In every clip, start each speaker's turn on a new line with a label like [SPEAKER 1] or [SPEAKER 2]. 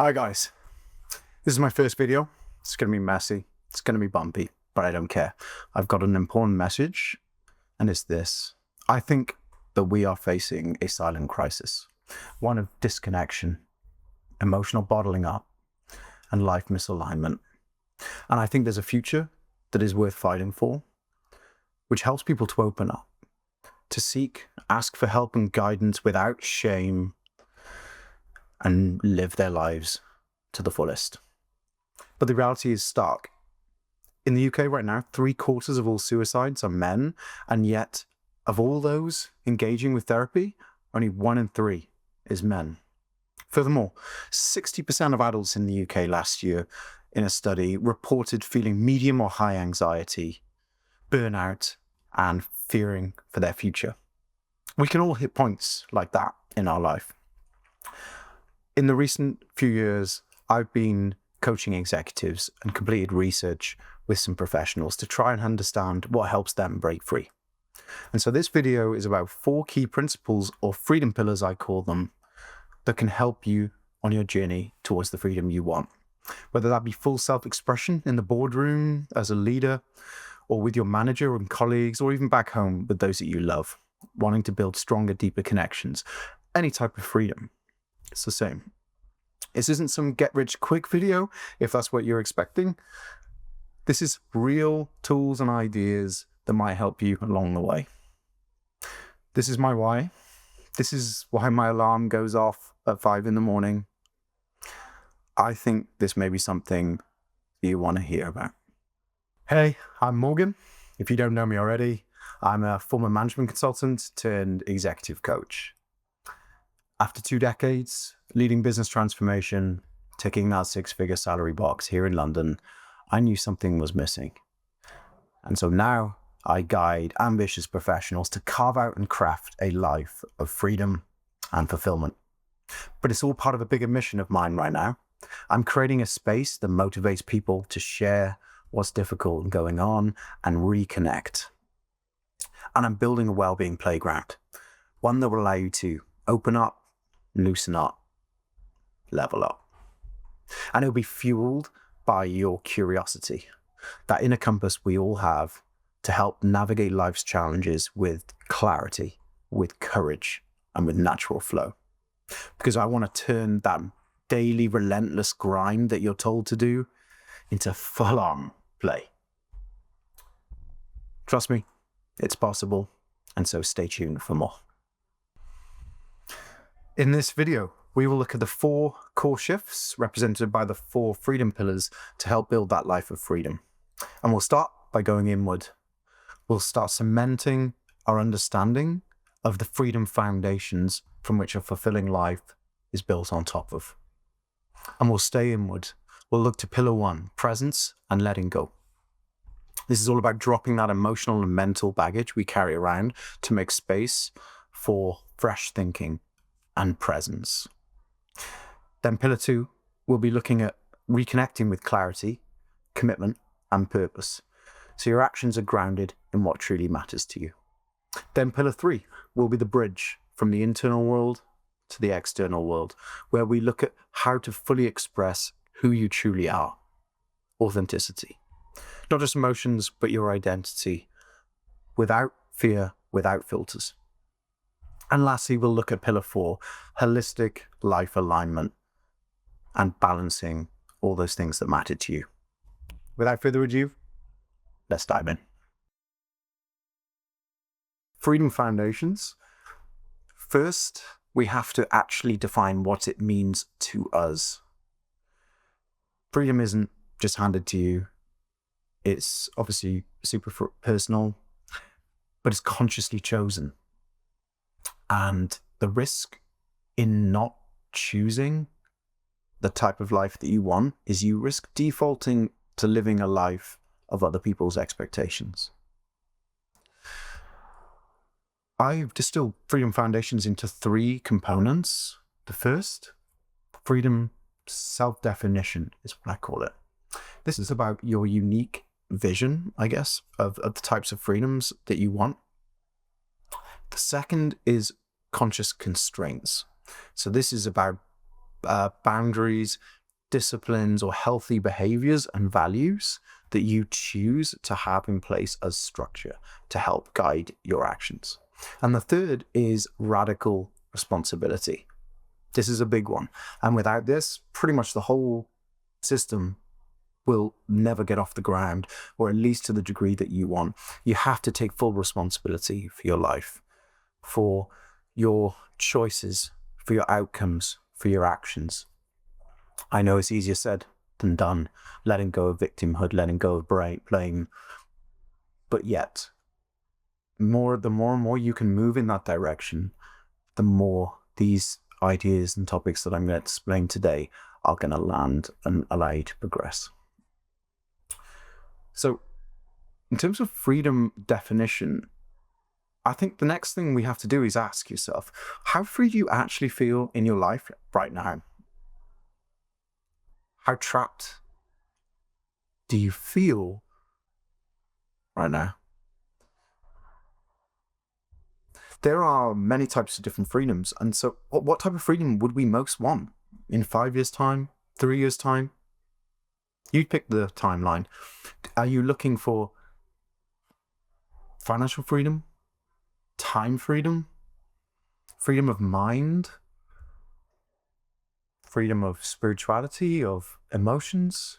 [SPEAKER 1] Hi guys, this is my first video. It's going to be messy, it's going to be bumpy, but I don't care. I've got an important message, and it's this. I think that we are facing a silent crisis, one of disconnection, emotional bottling up, and life misalignment. And I think there's a future that is worth fighting for, which helps people to open up, to seek, ask for help and guidance without shame, and live their lives to the fullest. But the reality is stark. In the UK right now, 3/4 of all suicides are men, and yet of all those engaging with therapy, only 1 in 3 is men. Furthermore, 60% of adults in the UK last year in a study reported feeling medium or high anxiety, burnout, and fearing for their future. We can all hit points like that in our life. In the recent few years, I've been coaching executives and completed research with some professionals to try and understand what helps them break free. And so this video is about 4 key principles, or freedom pillars I call them, that can help you on your journey towards the freedom you want. Whether that be full self-expression in the boardroom as a leader, or with your manager and colleagues, or even back home with those that you love, wanting to build stronger, deeper connections. Any type of freedom. It's the same. This isn't some get-rich-quick video, if that's what you're expecting. This is real tools and ideas that might help you along the way. This is my why. This is why my alarm goes off at 5 in the morning. I think this may be something you want to hear about. Hey, I'm Morgan. If you don't know me already, I'm a former management consultant turned executive coach. After 2 decades, leading business transformation, ticking that 6-figure salary box here in London, I knew something was missing. And so now I guide ambitious professionals to carve out and craft a life of freedom and fulfillment. But it's all part of a bigger mission of mine right now. I'm creating a space that motivates people to share what's difficult and going on and reconnect. And I'm building a well-being playground, one that will allow you to open up, loosen up, level up. And it'll be fueled by your curiosity, that inner compass we all have to help navigate life's challenges with clarity, with courage, and with natural flow. Because I want to turn that daily relentless grind that you're told to do into full-on play. Trust me, it's possible, and so stay tuned for more. In this video, we will look at the 4 core shifts represented by the 4 freedom pillars to help build that life of freedom. And we'll start by going inward. We'll start cementing our understanding of the freedom foundations from which a fulfilling life is built on top of. And we'll stay inward. We'll look to pillar 1, presence and letting go. This is all about dropping that emotional and mental baggage we carry around to make space for fresh thinking and presence. Then pillar 2, we'll be looking at reconnecting with clarity, commitment, and purpose. So your actions are grounded in what truly matters to you. Then pillar 3 will be the bridge from the internal world to the external world, where we look at how to fully express who you truly are. Authenticity. Not just emotions, but your identity, without fear, without filters. And lastly, we'll look at pillar 4, holistic life alignment and balancing all those things that matter to you. Without further ado, let's dive in. Freedom foundations. First, we have to actually define what it means to us. Freedom isn't just handed to you. It's obviously super personal, but it's consciously chosen. And the risk in not choosing the type of life that you want is you risk defaulting to living a life of other people's expectations. I've distilled freedom foundations into 3 components. The first, freedom self-definition is what I call it. This is about your unique vision, I guess, of the types of freedoms that you want. The second is conscious constraints. So this is about boundaries, disciplines, or healthy behaviors and values that you choose to have in place as structure to help guide your actions. And the third is radical responsibility. This is a big one. And without this, pretty much the whole system will never get off the ground, or at least to the degree that you want. You have to take full responsibility for your life, for your choices, for your outcomes, for your actions. I know it's easier said than done, letting go of victimhood, letting go of blame. But yet, the more and more you can move in that direction, the more these ideas and topics that I'm going to explain today are going to land and allow you to progress. So, in terms of freedom definition, I think the next thing we have to do is ask yourself, how free do you actually feel in your life right now? How trapped do you feel right now? There are many types of different freedoms. And so what type of freedom would we most want in 5 years' time, 3 years' time? You pick the timeline. Are you looking for financial freedom, time freedom, freedom of mind, freedom of spirituality, of emotions?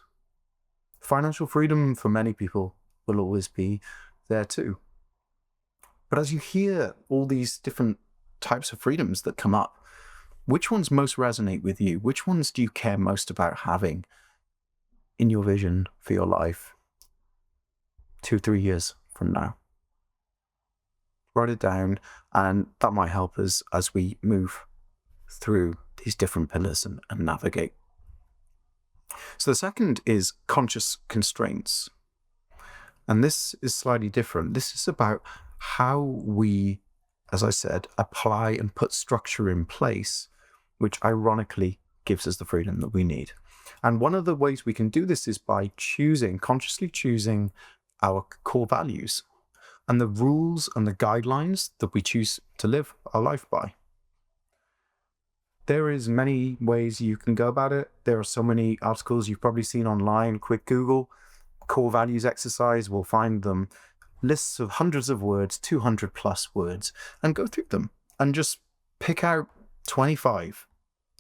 [SPEAKER 1] Financial freedom for many people will always be there too. But as you hear all these different types of freedoms that come up, which ones most resonate with you? Which ones do you care most about having in your vision for your life 2-3 years from now? Write it down, and that might help us as we move through these different pillars and navigate. So the second is conscious constraints. And this is slightly different. This is about how we, as I said, apply and put structure in place, which ironically gives us the freedom that we need. And one of the ways we can do this is by consciously choosing our core values and the rules and the guidelines that we choose to live our life by. There is many ways you can go about it. There are so many articles you've probably seen online. Quick Google, core values exercise, will find them. Lists of hundreds of words, 200 plus words, and go through them and just pick out 25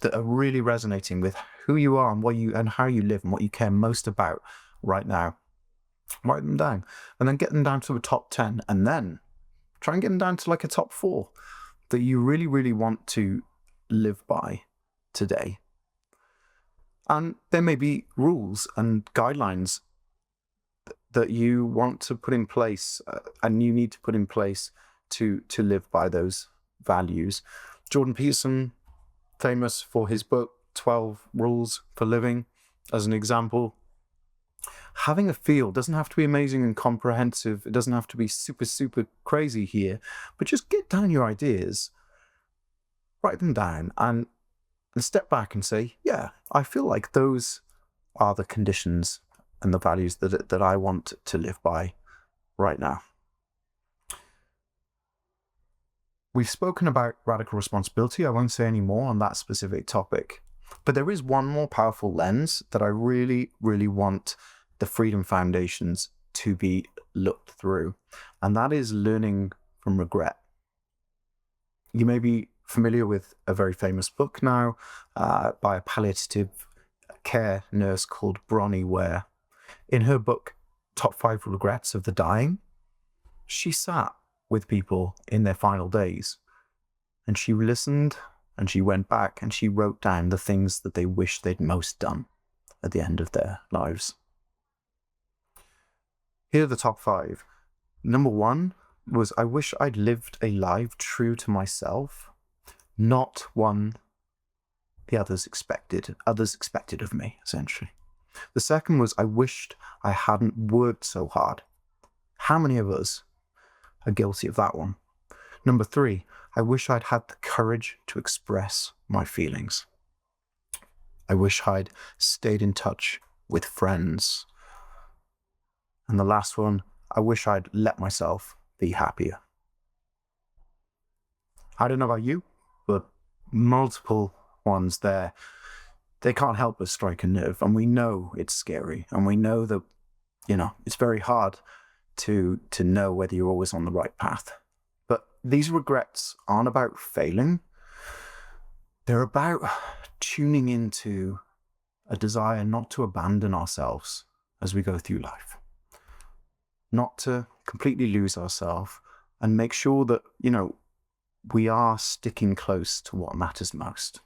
[SPEAKER 1] that are really resonating with who you are and how you live and what you care most about right now. Write them down and then get them down to a top 10, and then try and get them down to like a top 4 that you really, really want to live by today. And there may be rules and guidelines that you want to put in place and you need to put in place to live by those values. Jordan Peterson, famous for his book 12 Rules for Living, as an example. Having a field doesn't have to be amazing and comprehensive. It doesn't have to be super, super crazy here, but just get down your ideas, write them down, and step back and say, yeah, I feel like those are the conditions and the values that I want to live by right now. We've spoken about radical responsibility. I won't say any more on that specific topic, but there is one more powerful lens that I really, really want the Freedom Foundations to be looked through, and that is learning from regret. You may be familiar with a very famous book now by a palliative care nurse called Bronnie Ware. In her book, Top 5 Regrets of the Dying, she sat with people in their final days and she listened and she went back and she wrote down the things that they wished they'd most done at the end of their lives. Here are the top 5. Number 1 was, I wish I'd lived a life true to myself, not one the others expected of me, essentially. The second was, I wished I hadn't worked so hard. How many of us are guilty of that one? Number 3, I wish I'd had the courage to express my feelings. I wish I'd stayed in touch with friends. And the last one, I wish I'd let myself be happier. I don't know about you, but multiple ones there. they can't help but strike a nerve. And we know it's scary. And we know that, it's very hard to know whether you're always on the right path. But these regrets aren't about failing. They're about tuning into a desire not to abandon ourselves as we go through life, not to completely lose ourselves, and make sure that, we are sticking close to what matters most.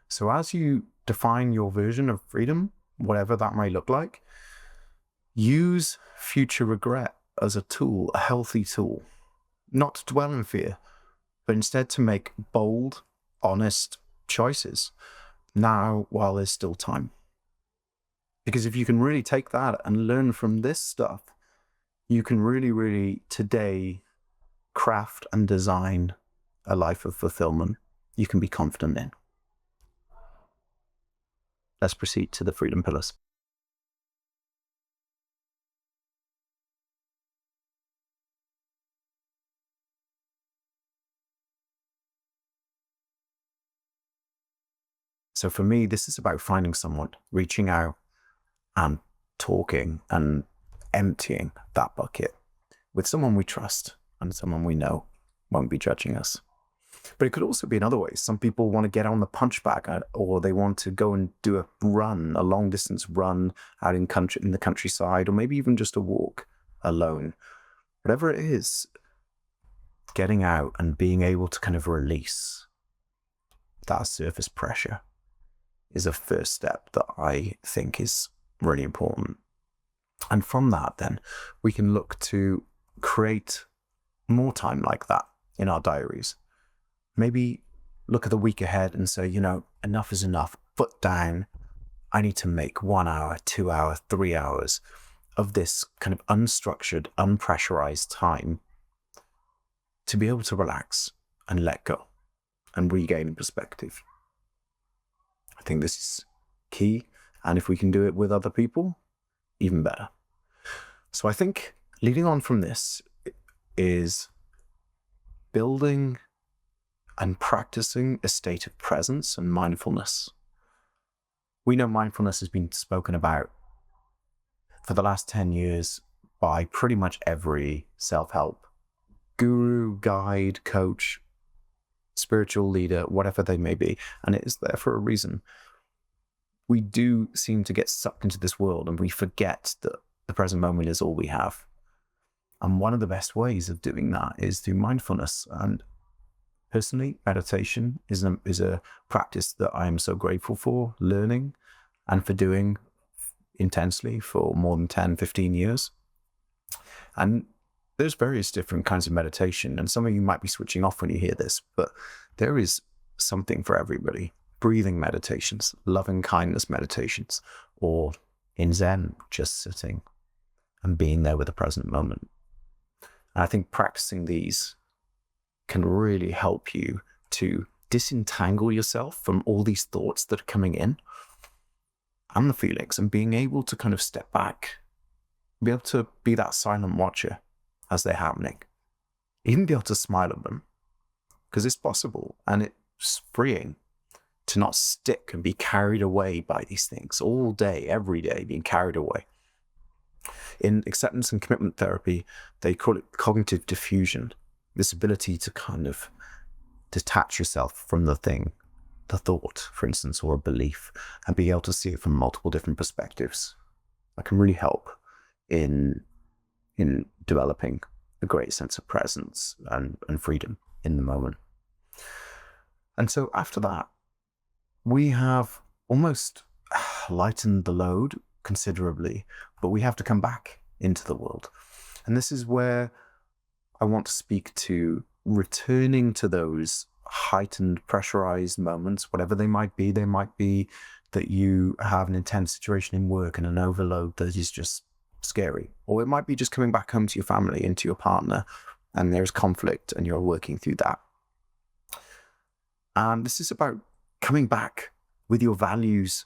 [SPEAKER 1] So as you define your version of freedom, whatever that may look like, use future regret as a tool, a healthy tool, not to dwell in fear, but instead to make bold, honest choices now while there's still time. Because if you can really take that and learn from this stuff, you can really, really today craft and design a life of fulfillment you can be confident in. Let's proceed to the freedom pillars. So for me, this is about finding someone, reaching out and talking and emptying that bucket with someone we trust and someone we know won't be judging us. But it could also be in other ways. Some people want to get on the punch bag, or they want to go and do a run, a long distance run out in the countryside, or maybe even just a walk alone. Whatever it is, getting out and being able to kind of release that surface pressure is a first step that I think is really important. And from that, then we can look to create more time like that in our diaries. Maybe look at the week ahead and say, enough is enough. Foot down. I need to make 1 hour, 2 hours, 3 hours of this kind of unstructured, unpressurized time to be able to relax and let go and regain perspective. I think this is key. And if we can do it with other people, even better. So I think leading on from this is building and practicing a state of presence and mindfulness. We know mindfulness has been spoken about for the last 10 years by pretty much every self-help guru, guide, coach, spiritual leader, whatever they may be. And it is there for a reason. We do seem to get sucked into this world and we forget that the present moment is all we have. And one of the best ways of doing that is through mindfulness. And personally, meditation is a practice that I am so grateful for learning and for doing intensely for more than 10, 15 years. And there's various different kinds of meditation, and some of you might be switching off when you hear this, but there is something for everybody. Breathing meditations, loving kindness meditations, or in Zen, just sitting and being there with the present moment. And I think practicing these can really help you to disentangle yourself from all these thoughts that are coming in and the feelings, and being able to kind of step back, be able to be that silent watcher as they're happening, even be able to smile at them, because it's possible and it's freeing to not stick and be carried away by these things all day, every day, being carried away. In acceptance and commitment therapy, they call it cognitive diffusion, this ability to kind of detach yourself from the thing, the thought, for instance, or a belief, and be able to see it from multiple different perspectives. That can really help in developing a great sense of presence and freedom in the moment. And so after that, we have almost lightened the load considerably, but we have to come back into the world. And this is where I want to speak to returning to those heightened, pressurized moments, whatever they might be. They might be that you have an intense situation in work and an overload that is just scary. Or it might be just coming back home to your family and to your partner, and there's conflict and you're working through that. And this is about coming back with your values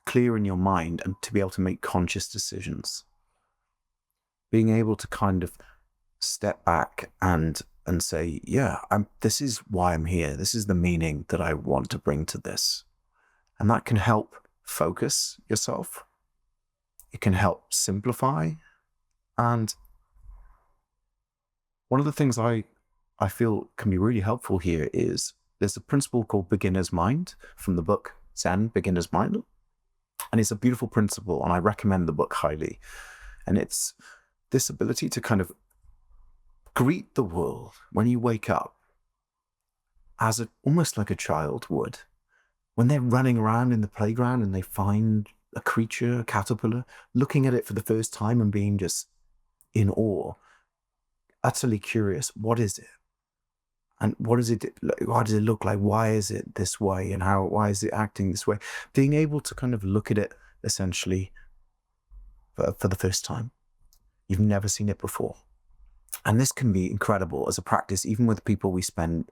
[SPEAKER 1] clear in your mind and to be able to make conscious decisions. Being able to kind of step back and say, yeah, this is why I'm here. This is the meaning that I want to bring to this. And that can help focus yourself. It can help simplify. And one of the things I feel can be really helpful here is there's a principle called beginner's mind from the book Zen, Beginner's Mind. And it's a beautiful principle, and I recommend the book highly. And it's this ability to kind of greet the world when you wake up as almost like a child would. When they're running around in the playground and they find a creature, a caterpillar, looking at it for the first time and being just in awe, utterly curious, what is it? And what does it look like? Why is it this way? And why is it acting this way? Being able to kind of look at it essentially for the first time. You've never seen it before. And this can be incredible as a practice, even with people we spent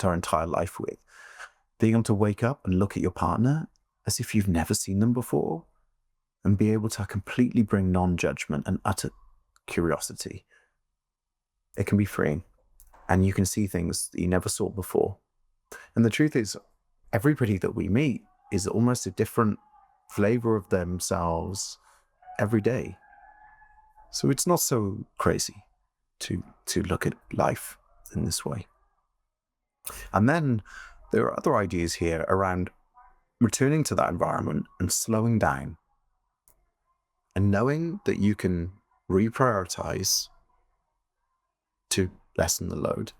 [SPEAKER 1] our entire life with. Being able to wake up and look at your partner as if you've never seen them before, and be able to completely bring non-judgment and utter curiosity. It can be freeing, and you can see things that you never saw before. And the truth is, everybody that we meet is almost a different flavor of themselves every day. So it's not so crazy to look at life in this way. And then there are other ideas here around returning to that environment and slowing down and knowing that you can reprioritize to lessen the load.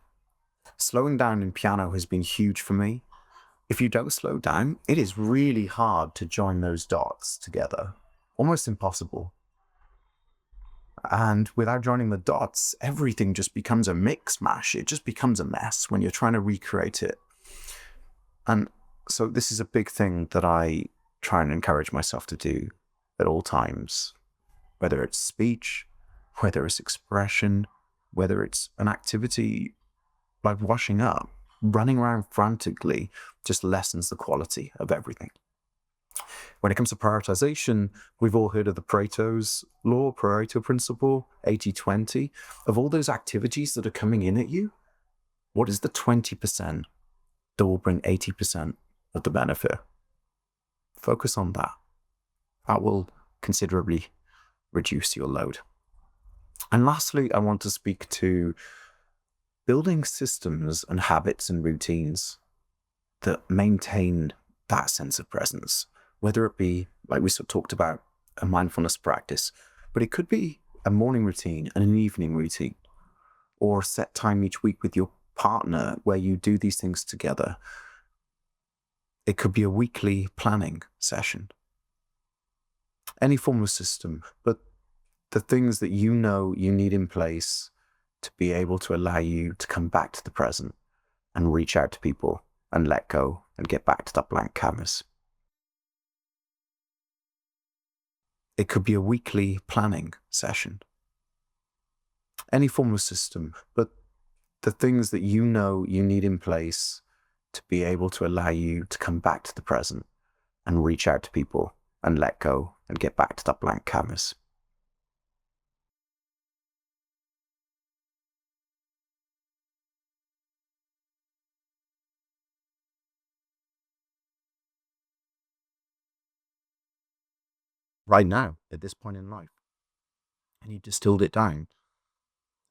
[SPEAKER 1] Slowing down in piano has been huge for me. If you don't slow down, it is really hard to join those dots together. Almost impossible. And without joining the dots, everything just becomes a mix mash. It just becomes a mess when you're trying to recreate it. And so this is a big thing that I try and encourage myself to do at all times, whether it's speech, whether it's expression, whether it's an activity like washing up. Running around frantically just lessens the quality of everything. When it comes to prioritization, we've all heard of the Pareto's law, Pareto principle, 80-20. Of all those activities that are coming in at you, what is the 20% that will bring 80% of the benefit? Focus on that. That will considerably reduce your load. And lastly, I want to speak to building systems and habits and routines that maintain that sense of presence. Whether it be, like we sort of talked about, a mindfulness practice, but it could be a morning routine and an evening routine, or a set time each week with your partner where you do these things together. It could be a weekly planning session. Any form of system, but the things that you know you need in place to be able to allow you to come back to the present and reach out to people and let go and get back to that blank canvas. It could be a weekly planning session. Any form of system, but the things that you know you need in place to be able to allow you to come back to the present and reach out to people and let go and get back to that blank canvas. Right now, at this point in life. And you distilled it down.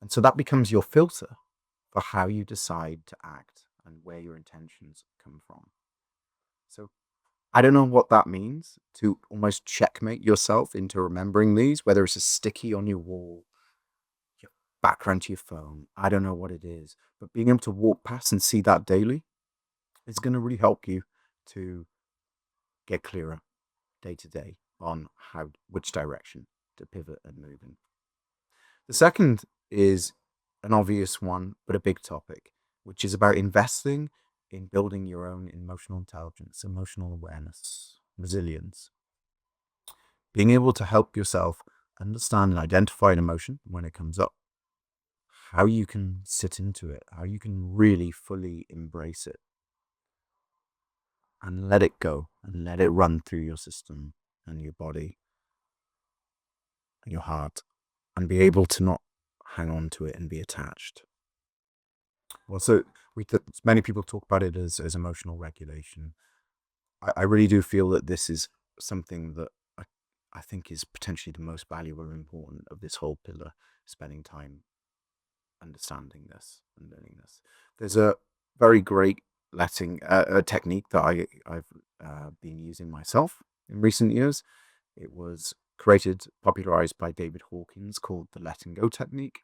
[SPEAKER 1] And so that becomes your filter for how you decide to act and where your intentions come from. So I don't know what that means, to almost checkmate yourself into remembering these, whether it's a sticky on your wall, your background to your phone. I don't know what it is, but being able to walk past and see that daily is going to really help you to get clearer day to day on which direction to pivot and move in. The second is an obvious one, but a big topic, which is about investing in building your own emotional intelligence, emotional awareness, resilience. Being able to help yourself understand and identify an emotion when it comes up, how you can sit into it, how you can really fully embrace it and let it go and let it run through your system and your body and your heart, and be able to not hang on to it and be attached. Well, so many people talk about it as emotional regulation. I really do feel that this is something that I think is potentially the most valuable and important of this whole pillar, spending time understanding this and learning this. There's a very great letting a technique that I've been using myself in recent years. It was popularized by David Hawkins, called the letting go technique.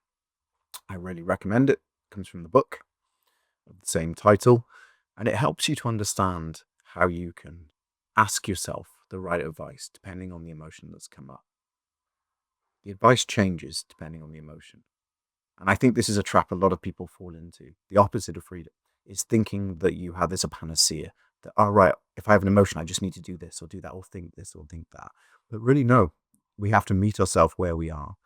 [SPEAKER 1] I really recommend it. It comes from the book of the same title, and it helps you to understand how you can ask yourself the right advice depending on the emotion that's come up. The advice changes depending on the emotion. And I think this is a trap a lot of people fall into. The opposite of freedom is thinking that you have this a panacea, that, all right, if I have an emotion, I just need to do this or do that or think this or think that. But really, no, we have to meet ourselves where we are.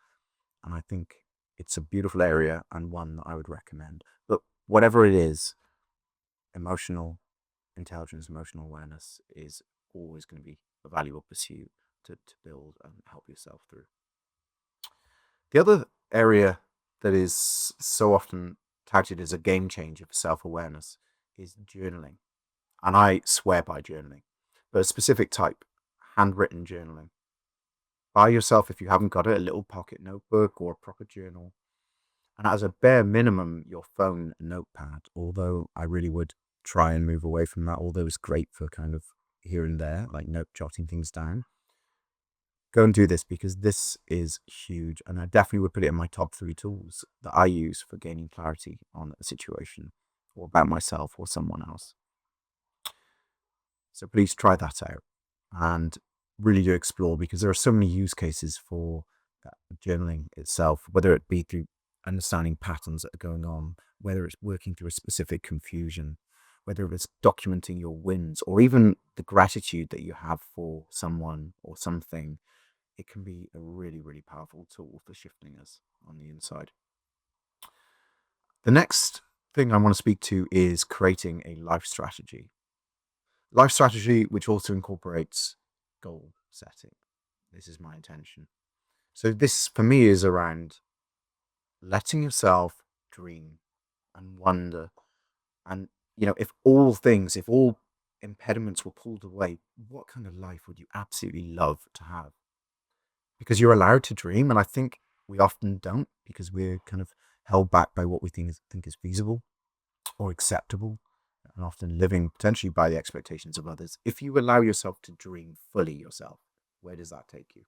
[SPEAKER 1] And I think it's a beautiful area and one that I would recommend. But whatever it is, emotional intelligence, emotional awareness is always going to be a valuable pursuit to build and help yourself through. The other area that is so often touted as a game changer for self-awareness is journaling. And I swear by journaling, but a specific type, handwritten journaling. Buy yourself, if you haven't got it, a little pocket notebook or a proper journal. And as a bare minimum, your phone notepad, although I really would try and move away from that, although it's great for kind of here and there, like note jotting things down. Go and do this, because this is huge. And I definitely would put it in my top 3 tools that I use for gaining clarity on a situation or about myself or someone else. So please try that out and really do explore, because there are so many use cases for journaling itself, whether it be through understanding patterns that are going on, whether it's working through a specific confusion, whether it's documenting your wins, or even the gratitude that you have for someone or something. It can be a really, really powerful tool for shifting us on the inside. The next thing I want to speak to is creating a life strategy. Life strategy, which also incorporates goal setting. This is my intention. So this, for me, is around letting yourself dream and wonder. And, if all impediments were pulled away, what kind of life would you absolutely love to have? Because you're allowed to dream. And I think we often don't, because we're kind of held back by what we think is feasible or acceptable, and often living potentially by the expectations of others. If you allow yourself to dream fully yourself, where does that take you?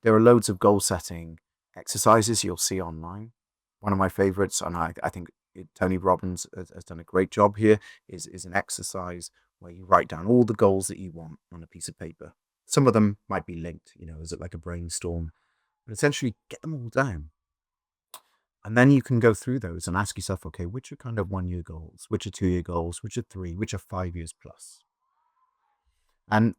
[SPEAKER 1] There are loads of goal setting exercises you'll see online. One of my favorites, and I think Tony Robbins has done a great job here, is an exercise where you write down all the goals that you want on a piece of paper. Some of them might be linked, is it like a brainstorm? But essentially, get them all down. And then you can go through those and ask yourself, okay, which are kind of 1-year goals, which are 2-year goals, which are 3, which are 5 years plus. And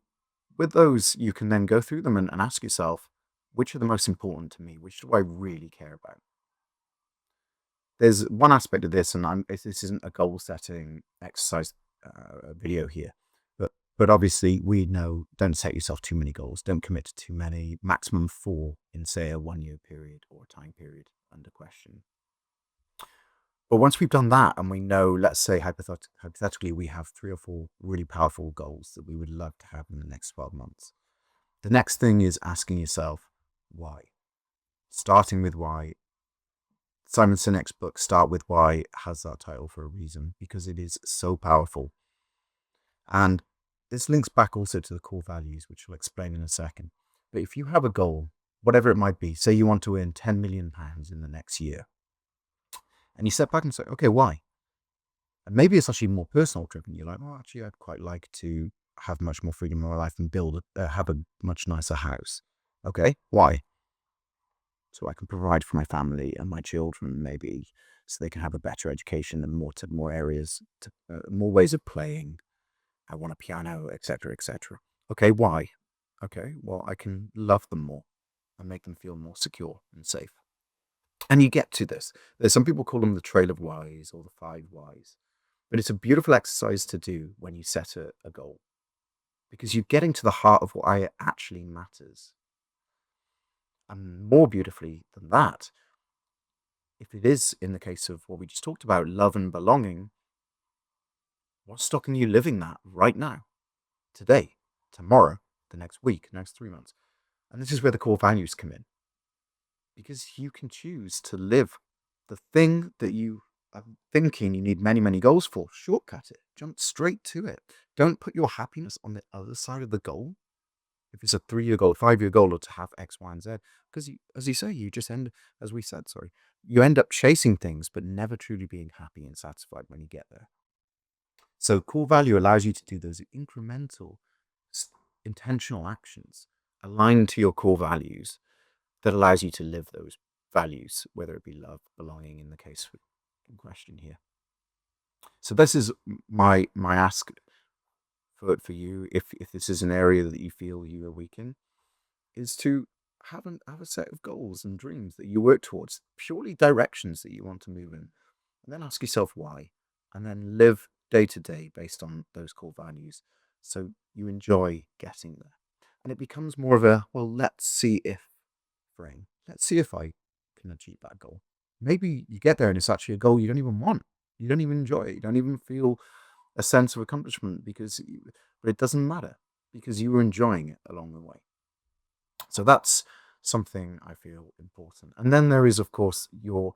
[SPEAKER 1] with those, you can then go through them and ask yourself, which are the most important to me? Which do I really care about? There's one aspect of this, and this isn't a goal setting exercise video here, but obviously we know, don't set yourself too many goals. Don't commit to too many. Maximum 4 in, say, a 1-year period or a time period under question. But once we've done that, and we know, let's say hypothetically, we have 3 or 4 really powerful goals that we would love to have in the next 12 months. The next thing is asking yourself, why? Starting with why. Simon Sinek's book, Start With Why, has that title for a reason, because it is so powerful. And this links back also to the core values, which I'll explain in a second. But if you have a goal, whatever it might be, say you want to earn £10 million in the next year, and you step back and say, okay, why? And maybe it's actually more personal driven. You're like, well, actually, I'd quite like to have much more freedom in my life and have a much nicer house. Okay, why? So I can provide for my family and my children, maybe, so they can have a better education and more areas, more ways of playing. I want a piano, etc., etc. Okay, why? Okay, well, I can love them more and make them feel more secure and safe. And you get to this. There's some people call them the Trail of Whys or the 5 Whys. But it's a beautiful exercise to do when you set a goal, because you're getting to the heart of why actually matters. And more beautifully than that, if it is in the case of what we just talked about, love and belonging, what's stopping you living that right now? today, tomorrow, the next week, the next 3 months. And this is where the core values come in, because you can choose to live the thing that you are thinking you need many, many goals for. Shortcut it, jump straight to it. Don't put your happiness on the other side of the goal. If it's a 3-year goal, 5-year goal, or to have X, Y, and Z, because as you say, you just end, as we said, sorry, you end up chasing things, but never truly being happy and satisfied when you get there. So core value allows you to do those incremental, intentional actions aligned to your core values that allows you to live those values, whether it be love, belonging, in the case in question here. So this is my ask for you, if this is an area that you feel you are weak in, is to have a set of goals and dreams that you work towards, purely directions that you want to move in, and then ask yourself why, and then live day to day based on those core values, so you enjoy getting there. And it becomes more of a, well, let's see if frame. Let's see if I can achieve that goal. Maybe you get there and it's actually a goal you don't even want. You don't even enjoy it. You don't even feel a sense of accomplishment, but it doesn't matter, because you were enjoying it along the way. So that's something I feel important. And then there is, of course, your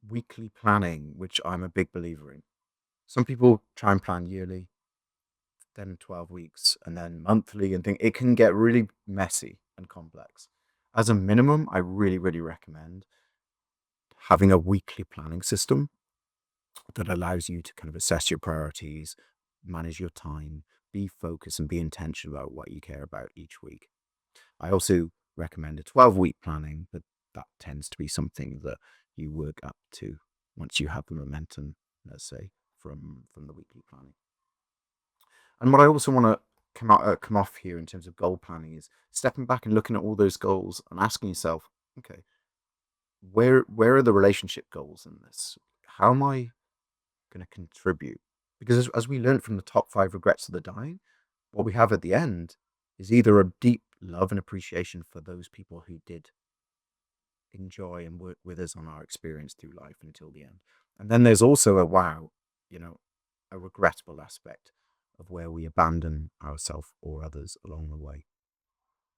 [SPEAKER 1] weekly planning, which I'm a big believer in. Some people try and plan yearly, then 12 weeks, and then monthly, and think it can get really messy and complex. As a minimum, I really, really recommend having a weekly planning system that allows you to kind of assess your priorities, manage your time, be focused, and be intentional about what you care about each week. I also recommend a 12-week planning, but that tends to be something that you work up to once you have the momentum, let's say, from the weekly planning. And what I also want to come off here in terms of goal planning is stepping back and looking at all those goals and asking yourself, okay, where are the relationship goals in this? How am I going to contribute? Because as we learned from the top 5 regrets of the dying, what we have at the end is either a deep love and appreciation for those people who did enjoy and work with us on our experience through life until the end. And then there's also a regrettable aspect of where we abandon ourselves or others along the way.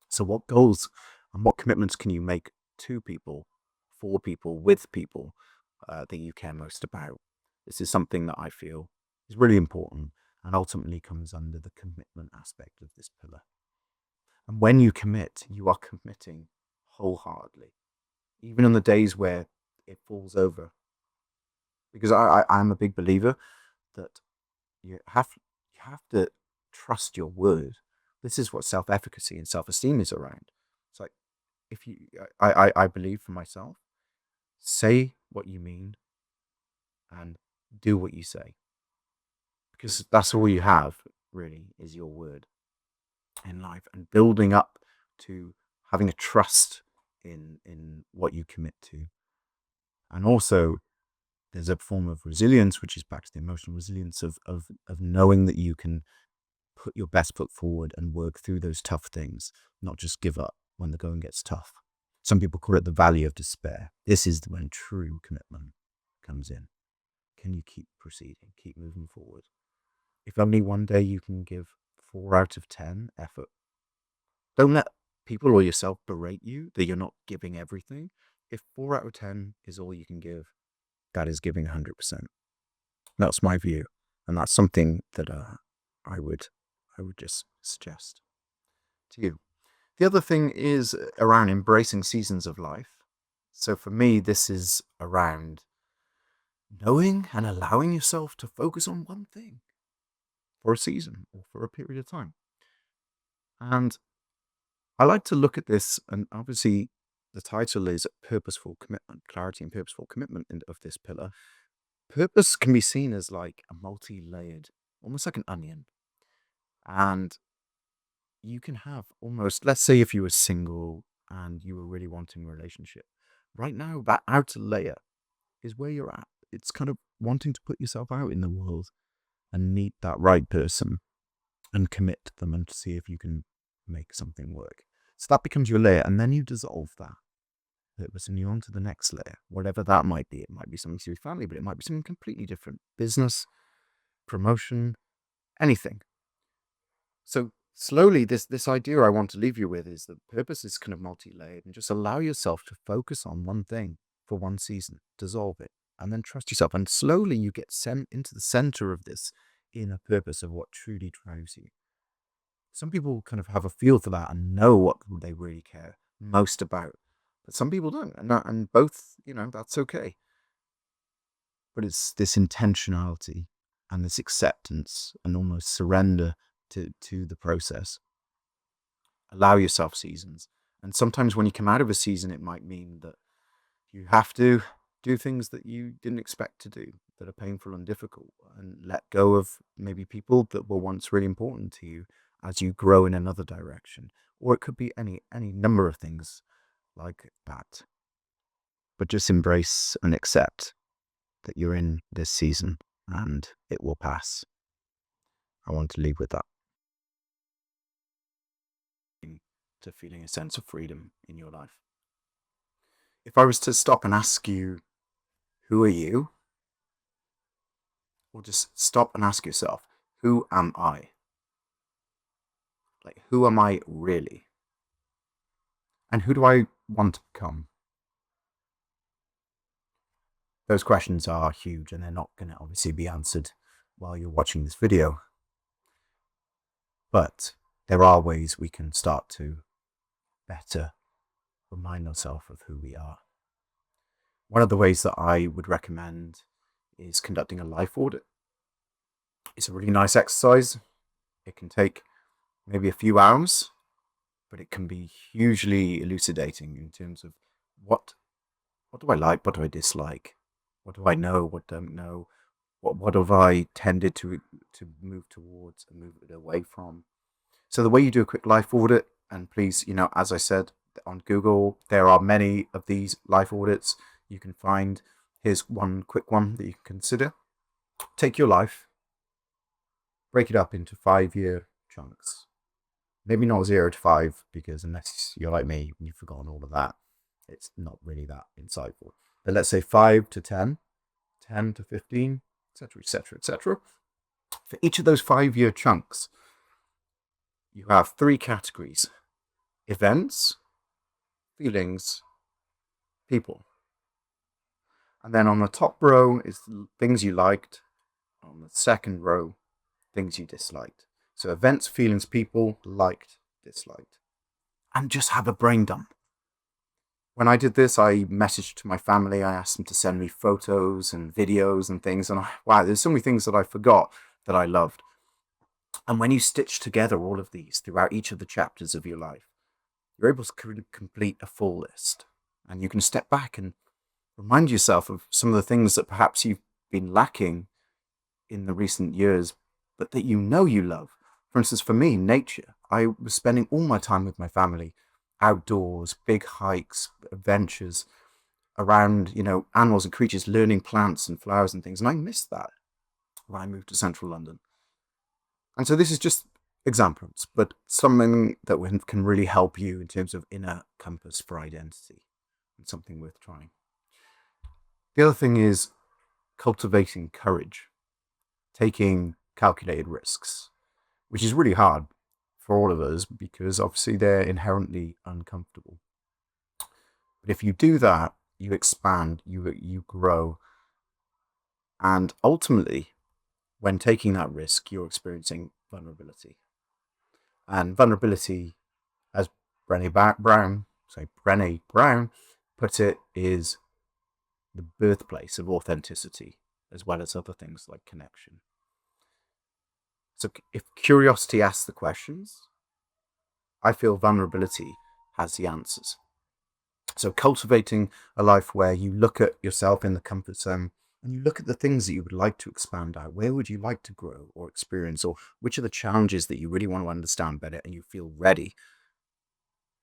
[SPEAKER 1] So what goals and what commitments can you make to people, for people, with people that you care most about? This is something that I feel is really important and ultimately comes under the commitment aspect of this pillar. And when you commit, you are committing wholeheartedly, even on the days where it falls over. Because I'm a big believer that you have to trust your word. This is what self-efficacy and self-esteem is around. It's like, if you, I believe for myself, say what you mean and do what you say, because that's all you have really, is your word in life, and building up to having a trust in what you commit to. And also there's a form of resilience, which is back to the emotional resilience of knowing that you can put your best foot forward and work through those tough things, not just give up when the going gets tough. Some people call it the valley of despair. This is when true commitment comes in. Can you keep proceeding, keep moving forward? If only one day you can give 4 out of 10 effort, don't let people or yourself berate you that you're not giving everything. If 4 out of 10 is all you can give, that is giving 100%. That's my view. And that's something that I would just suggest to you. The other thing is around embracing seasons of life. So for me, this is around knowing and allowing yourself to focus on one thing for a season or for a period of time. And I like to look at this, and obviously the title is Purposeful Commitment, Clarity and Purposeful Commitment of this pillar. Purpose can be seen as like a multi-layered, almost like an onion. And you can have almost, let's say if you were single and you were really wanting a relationship, right now that outer layer is where you're at. It's kind of wanting to put yourself out in the world and meet that right person and commit to them and see if you can make something work. So that becomes your layer, and then you dissolve that purpose and you're on to the next layer, whatever that might be. It might be something to do with family, but it might be something completely different. Business, promotion, anything. So slowly, this idea I want to leave you with is that purpose is kind of multi-layered, and just allow yourself to focus on one thing for one season, dissolve it, and then trust yourself. And slowly you get sent into the center of this inner purpose of what truly drives you. Some people kind of have a feel for that and know what they really care most about, but some people don't, and both, that's okay. But it's this intentionality and this acceptance and almost surrender to the process. Allow yourself seasons. And sometimes when you come out of a season, it might mean that you have to do things that you didn't expect to do, that are painful and difficult, and let go of maybe people that were once really important to you as you grow in another direction. Or it could be any number of things like that. But just embrace and accept that you're in this season and it will pass. I want to leave with that. To feeling a sense of freedom in your life. If I was to stop and ask you, who are you? Or just stop and ask yourself, who am I? Like, who am I really? And who do I want to become? Those questions are huge, and they're not going to obviously be answered while you're watching this video. But there are ways we can start to better remind ourselves of who we are. One of the ways that I would recommend is conducting a life audit. It's a really nice exercise. It can take maybe a few hours, but it can be hugely elucidating in terms of what do I like, what do I dislike, what do I know, what don't know, what have I tended to move towards and move it away from. So the way you do a quick life audit, and please, as I said, on Google, there are many of these life audits you can find. Here's one quick one that you can consider. Take your life, break it up into 5-year chunks. Maybe not 0 to 5, because unless you're like me, you've forgotten all of that, it's not really that insightful. But let's say 5 to 10, 10 to 15, etc., etc., etc. For each of those 5-year chunks, you have 3 categories: events, feelings, people. And then on the top row is things you liked. On the second row, things you disliked. So events, feelings, people, liked, disliked. And just have a brain dump. When I did this, I messaged to my family. I asked them to send me photos and videos and things. And wow, there's so many things that I forgot that I loved. And when you stitch together all of these throughout each of the chapters of your life, you're able to complete a full list. And you can step back and remind yourself of some of the things that perhaps you've been lacking in the recent years, but that you love. For instance, for me, nature. I was spending all my time with my family, outdoors, big hikes, adventures around, animals and creatures, learning plants and flowers and things. And I missed that when I moved to central London. And so this is just examples, but something that can really help you in terms of inner compass for identity, and something worth trying. The other thing is cultivating courage, taking calculated risks, which is really hard for all of us because obviously they're inherently uncomfortable. But if you do that, you expand, you grow. And ultimately, when taking that risk, you're experiencing vulnerability. And vulnerability, as Brené Brown put it, is the birthplace of authenticity, as well as other things like connection. So if curiosity asks the questions, I feel vulnerability has the answers. So cultivating a life where you look at yourself in the comfort zone and you look at the things that you would like to expand out. Where would you like to grow or experience? Or which are the challenges that you really want to understand better and you feel ready?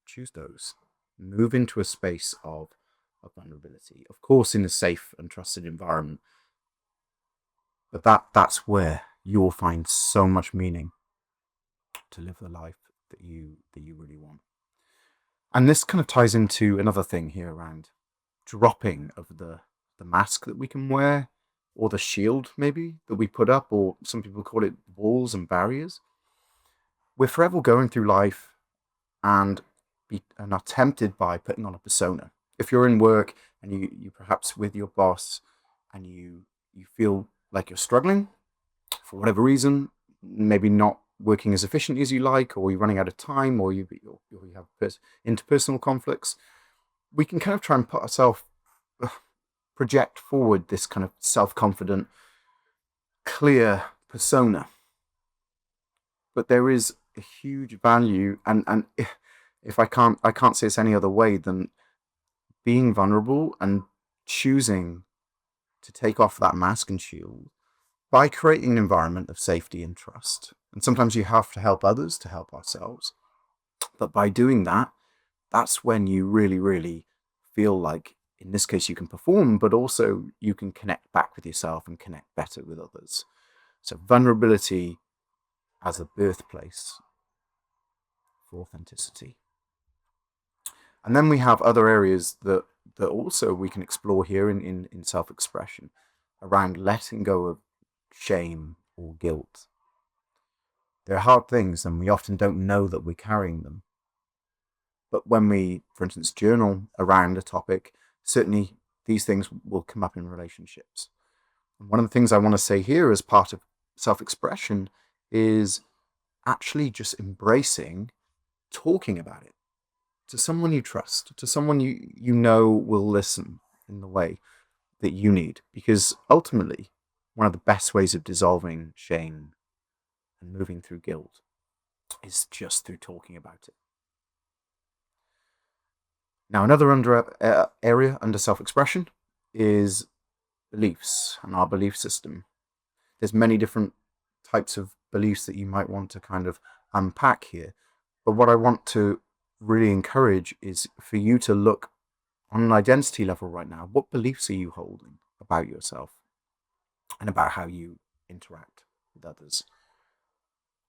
[SPEAKER 1] Choose those. Move into a space of vulnerability. Of course, in a safe and trusted environment. But that's where you will find so much meaning to live the life that you really want. And this kind of ties into another thing here around dropping of the mask that we can wear, or the shield maybe that we put up, or some people call it walls and barriers. we're forever going through life and are tempted by putting on a persona. If you're in work and you perhaps with your boss and you feel like you're struggling for whatever reason, maybe not working as efficiently as you like, or you're running out of time, or you have interpersonal conflicts, we can kind of try and put ourselves, project forward this kind of self-confident, clear persona. But there is a huge value, and if I can't say it's any other way than being vulnerable and choosing to take off that mask and shield by creating an environment of safety and trust. And sometimes you have to help others to help ourselves. But by doing that, that's when you really, really feel like, in this case, you can perform, but also you can connect back with yourself and connect better with others. So vulnerability as a birthplace for authenticity. And then we have other areas that also we can explore here in self-expression around letting go of shame or guilt. They're hard things and we often don't know that we're carrying them. But when we, for instance, journal around a topic, certainly these things will come up in relationships. And one of the things I want to say here as part of self-expression is actually just embracing talking about it to someone you trust, to someone you know will listen in the way that you need. Because ultimately, one of the best ways of dissolving shame and moving through guilt is just through talking about it. Now, another area under self-expression is beliefs and our belief system. There's many different types of beliefs that you might want to kind of unpack here. But what I want to really encourage is for you to look on an identity level right now. What beliefs are you holding about yourself and about how you interact with others?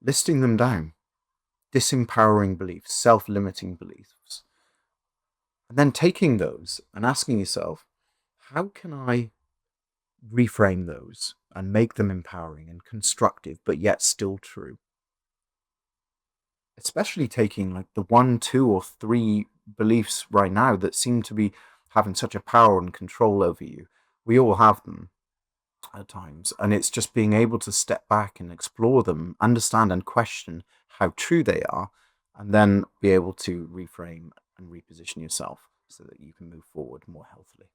[SPEAKER 1] Listing them down. Disempowering beliefs, self-limiting beliefs. And then taking those and asking yourself, how can I reframe those and make them empowering and constructive, but yet still true? Especially taking like the 1, 2, or 3 beliefs right now that seem to be having such a power and control over you. We all have them at times, and it's just being able to step back and explore them, understand and question how true they are, and then be able to reframe and reposition yourself so that you can move forward more healthily.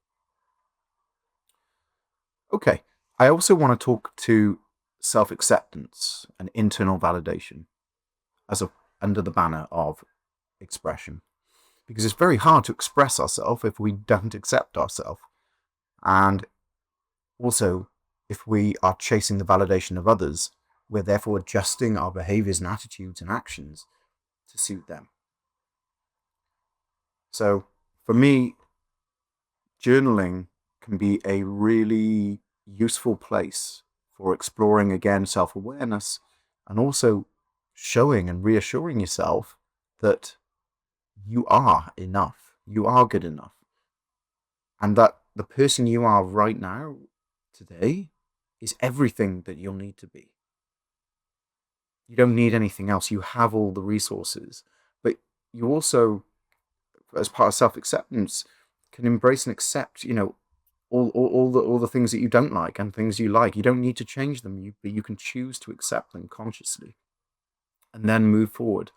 [SPEAKER 1] Okay, I also want to talk to self-acceptance and internal validation under the banner of expression, because it's very hard to express ourselves if we don't accept ourselves, and also if we are chasing the validation of others, we're therefore adjusting our behaviors and attitudes and actions to suit them. So for me, journaling can be a really useful place for exploring, again, self-awareness, and also showing and reassuring yourself that you are enough, you are good enough, and that the person you are right now, today, is everything that you'll need to be. You don't need anything else. You have all the resources, but you also, as part of self-acceptance, can embrace and accept, all the things that you don't like and things you like. You don't need to change them, but you can choose to accept them consciously and then move forward,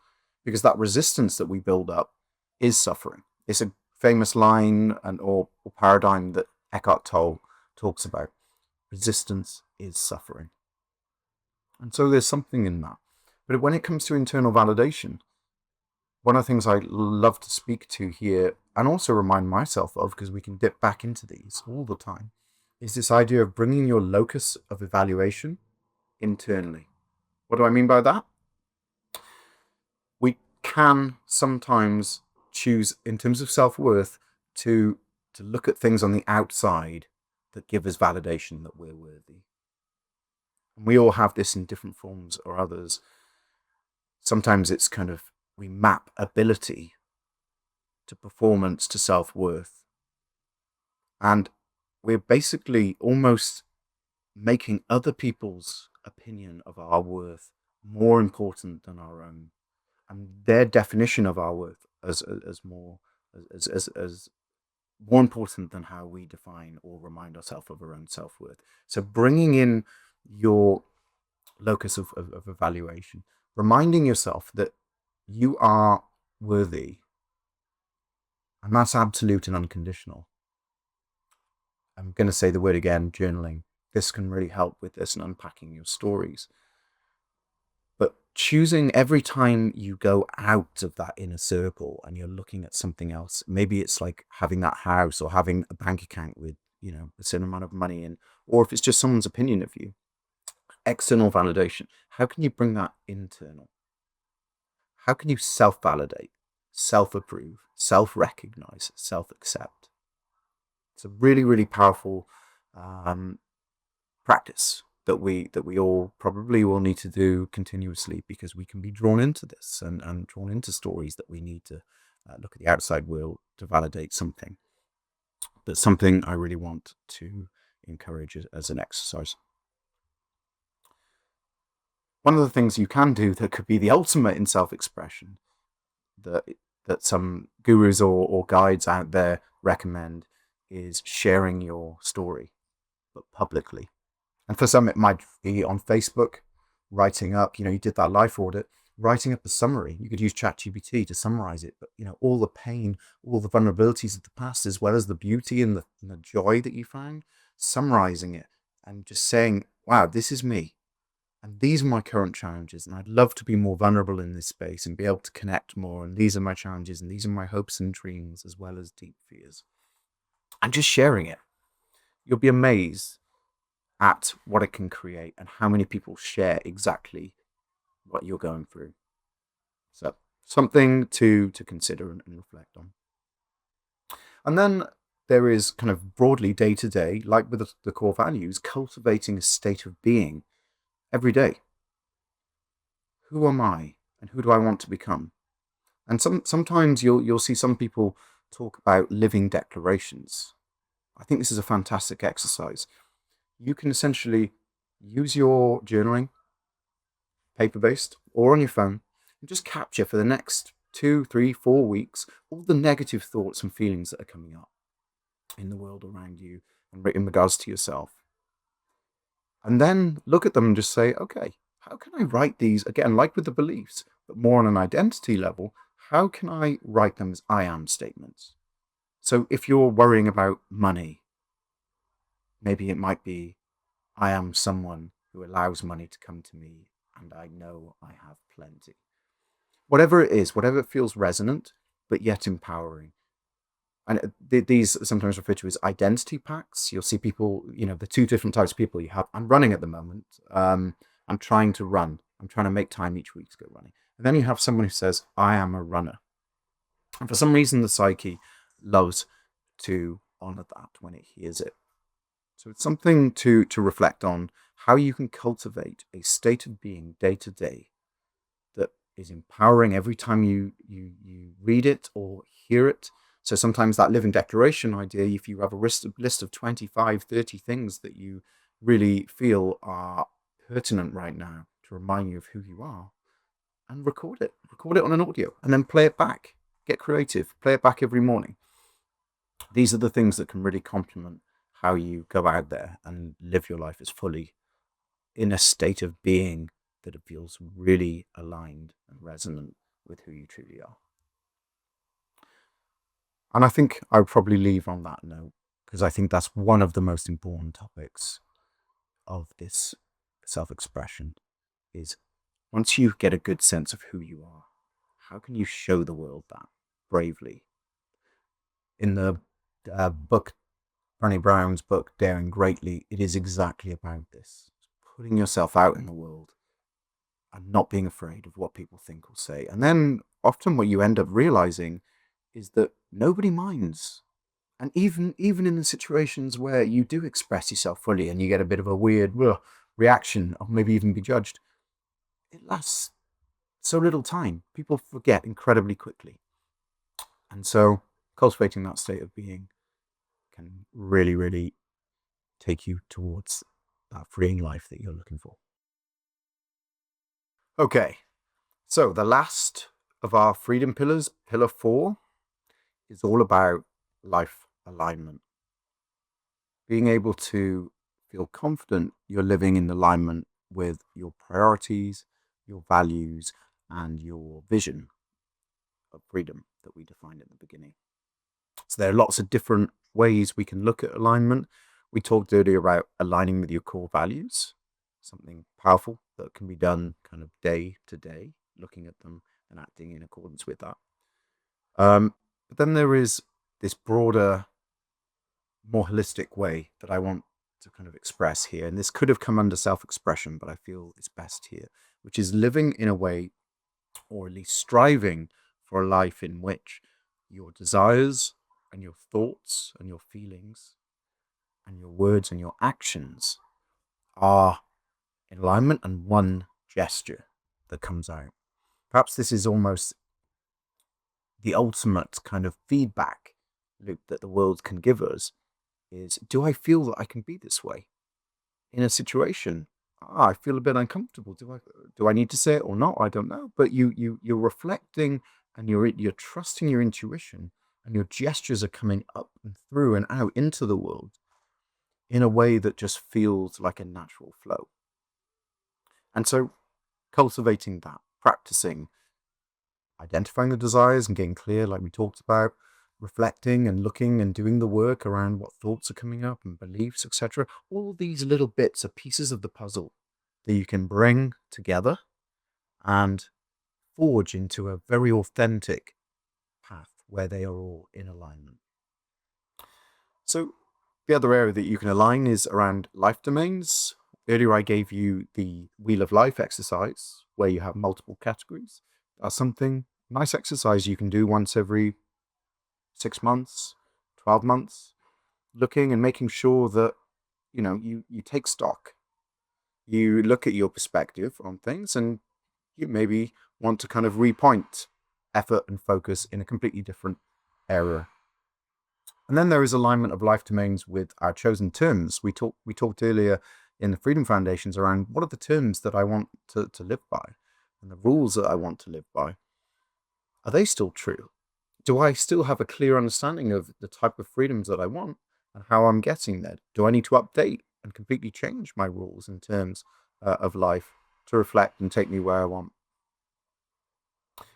[SPEAKER 1] because that resistance that we build up is suffering. It's a famous line or paradigm that Eckhart Tolle talks about. Resistance is suffering. And so there's something in that. But when it comes to internal validation, one of the things I love to speak to here, and also remind myself of, because we can dip back into these all the time, is this idea of bringing your locus of evaluation internally. What do I mean by that? We can sometimes choose, in terms of self-worth, to look at things on the outside that give us validation that we're worthy. And we all have this in different forms or others. Sometimes it's kind of, we map ability to performance to self-worth. And we're basically almost making other people's opinion of our worth more important than our own, and their definition of our worth as more as more important than how we define or remind ourselves of our own self-worth. So bringing in your locus of evaluation, reminding yourself that you are worthy, and that's absolute and unconditional. I'm going to say the word again, journaling. This can really help with this and unpacking your stories. But choosing every time you go out of that inner circle and you're looking at something else, maybe it's like having that house or having a bank account with, a certain amount of money in, or if it's just someone's opinion of you, external validation. How can you bring that internal? How can you self-validate, self-approve, self-recognize, self-accept? It's a really, really powerful practice that we all probably will need to do continuously, because we can be drawn into this and drawn into stories that we need to look at the outside world to validate something. But something I really want to encourage as an exercise. One of the things you can do that could be the ultimate in self-expression that some gurus or guides out there recommend is sharing your story, but publicly. And for some, it might be on Facebook, writing up, you did that life audit, writing up a summary. You could use ChatGPT to summarize it, but all the pain, all the vulnerabilities of the past, as well as the beauty and the joy that you found, summarizing it and just saying, wow, this is me. And these are my current challenges. And I'd love to be more vulnerable in this space and be able to connect more. And these are my challenges. And these are my hopes and dreams, as well as deep fears. And just sharing it. You'll be amazed at what it can create and how many people share exactly what you're going through. So something to consider and reflect on. And then there is kind of broadly day to day, like with the core values, cultivating a state of being every day. Who am I and who do I want to become? And sometimes you'll see some people talk about living declarations. I think this is a fantastic exercise. You can essentially use your journaling, paper-based or on your phone, and just capture for the next 2, 3, 4 weeks all the negative thoughts and feelings that are coming up in the world around you and in regards to yourself. And then look at them and just say, okay, how can I write these, again, like with the beliefs, but more on an identity level, how can I write them as I am statements? So if you're worrying about money, maybe it might be, I am someone who allows money to come to me and I know I have plenty. Whatever it is, whatever feels resonant, but yet empowering. And these sometimes referred to as identity packs. You'll see people, the two different types of people you have. I'm running at the moment. I'm trying to run. I'm trying to make time each week to go running. And then you have someone who says, I am a runner. And for some reason, the psyche loves to honor that when it hears it. So it's something to reflect on, how you can cultivate a state of being day to day that is empowering every time you read it or hear it. So sometimes that living declaration idea, if you have a list of 25, 30 things that you really feel are pertinent right now to remind you of who you are, and record it on an audio, and then play it back. Get creative, play it back every morning. These are the things that can really complement how you go out there and live your life as fully in a state of being that it feels really aligned and resonant with who you truly are. And I think I would probably leave on that note, because I think that's one of the most important topics of this self-expression is, once you get a good sense of who you are, how can you show the world that bravely? In the book, Brené Brown's book, Daring Greatly, it is exactly about this. Putting yourself out in the world and not being afraid of what people think or say. And then often what you end up realizing is that nobody minds. And even in the situations where you do express yourself fully and you get a bit of a weird reaction or maybe even be judged, it lasts so little time. People forget incredibly quickly. And so cultivating that state of being can really, really take you towards that freeing life that you're looking for. Okay, so the last of our freedom pillars, pillar 4, is all about life alignment. Being able to feel confident you're living in alignment with your priorities, your values, and your vision of freedom that we defined at the beginning. So there are lots of different ways we can look at alignment. We talked earlier about aligning with your core values, something powerful that can be done kind of day to day, looking at them and acting in accordance with that. But then there is this broader, more holistic way that I want to kind of express here. And this could have come under self-expression, but I feel it's best here, which is living in a way, or at least striving for a life in which your desires and your thoughts and your feelings and your words and your actions are in alignment and one gesture that comes out. Perhaps this is almost the ultimate kind of feedback loop that the world can give us is, do I feel that I can be this way in a situation? I feel a bit uncomfortable. Do I need to say it or not? I don't know. But you're reflecting and you're trusting your intuition, and your gestures are coming up and through and out into the world in a way that just feels like a natural flow. And so cultivating that, practicing, identifying the desires and getting clear, like we talked about, reflecting and looking and doing the work around what thoughts are coming up and beliefs, etc. All these little bits are pieces of the puzzle that you can bring together and forge into a very authentic path where they are all in alignment. So the other area that you can align is around life domains. Earlier, I gave you the Wheel of Life exercise where you have multiple categories. That's something nice exercise you can do once every 6 months, 12 months, looking and making sure that, you take stock. You look at your perspective on things and you maybe want to kind of repoint effort and focus in a completely different area. And then there is alignment of life domains with our chosen terms. We talked earlier in the Freedom Foundations around what are the terms that I want to live by and the rules that I want to live by. Are they still true? Do I still have a clear understanding of the type of freedoms that I want and how I'm getting there? Do I need to update and completely change my rules and terms of life to reflect and take me where I want?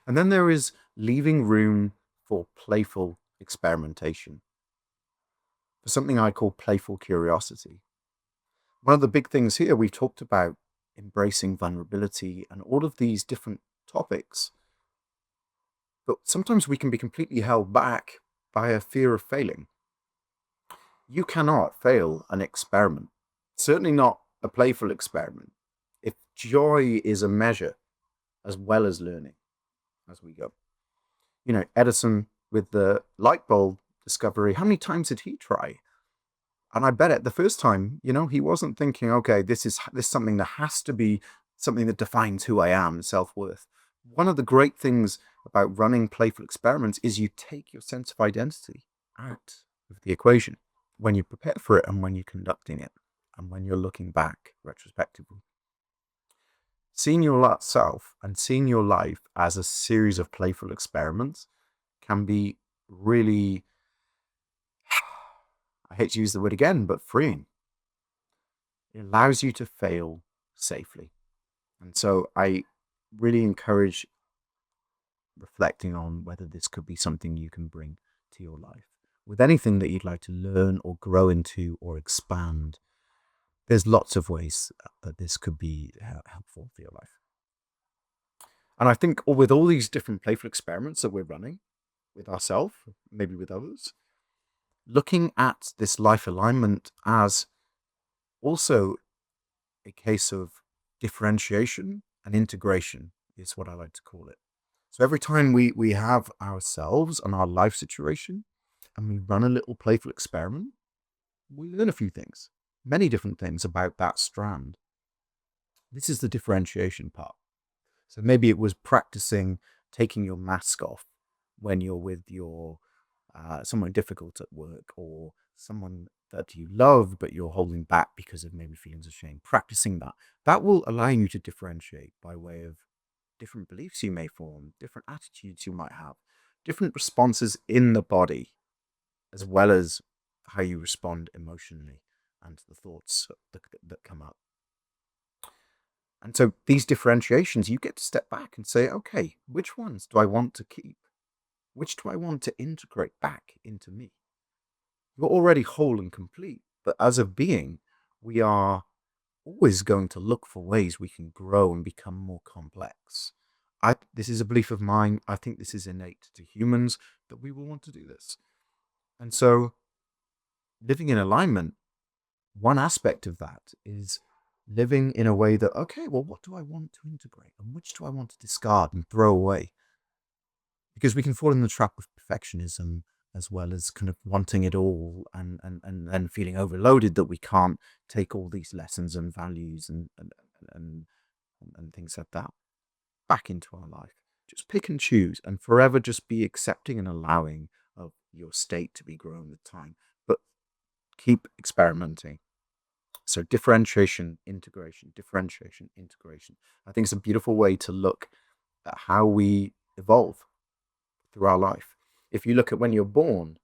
[SPEAKER 1] And then there is leaving room for playful experimentation, for something I call playful curiosity. One of the big things here, we've talked about embracing vulnerability and all of these different topics, but sometimes we can be completely held back by a fear of failing. You cannot fail an experiment, certainly not a playful experiment, if joy is a measure as well as learning as we go. Edison with the light bulb discovery, how many times did he try? And I bet at the first time, he wasn't thinking, okay, this is something that has to be something that defines who I am, self-worth. One of the great things about running playful experiments is you take your sense of identity out of the equation when you prepare for it and when you're conducting it and when you're looking back retrospectively. Seeing your self and seeing your life as a series of playful experiments can be really, I hate to use the word again, but freeing. It allows you to fail safely. And so I really encourage reflecting on whether this could be something you can bring to your life. With anything that you'd like to learn or grow into or expand, there's lots of ways that this could be helpful for your life. And I think with all these different playful experiments that we're running with ourselves, maybe with others, looking at this life alignment as also a case of differentiation and integration is what I like to call it. So every time we have ourselves and our life situation and we run a little playful experiment, we learn a few things, many different things about that strand. This is the differentiation part. So maybe it was practicing taking your mask off when you're with your someone difficult at work or someone that you love, but you're holding back because of maybe feelings of shame. Practicing that will allow you to differentiate by way of different beliefs you may form, different attitudes you might have, different responses in the body, as well as how you respond emotionally and to the thoughts that come up. And so these differentiations, you get to step back and say, okay, which ones do I want to keep? Which do I want to integrate back into me? You're already whole and complete, but as a being, we are always going to look for ways we can grow and become more complex. This is a belief of mine. I think this is innate to humans that we will want to do this. And so living in alignment, one aspect of that is living in a way that, okay, well, what do I want to integrate and which do I want to discard and throw away? Because we can fall in the trap of perfectionism as well as kind of wanting it all and then feeling overloaded that we can't take all these lessons and values and things like that back into our life. Just pick and choose and forever just be accepting and allowing of your state to be grown with time, but keep experimenting. So differentiation, integration, differentiation, integration. I think it's a beautiful way to look at how we evolve through our life. If you look at when you're born,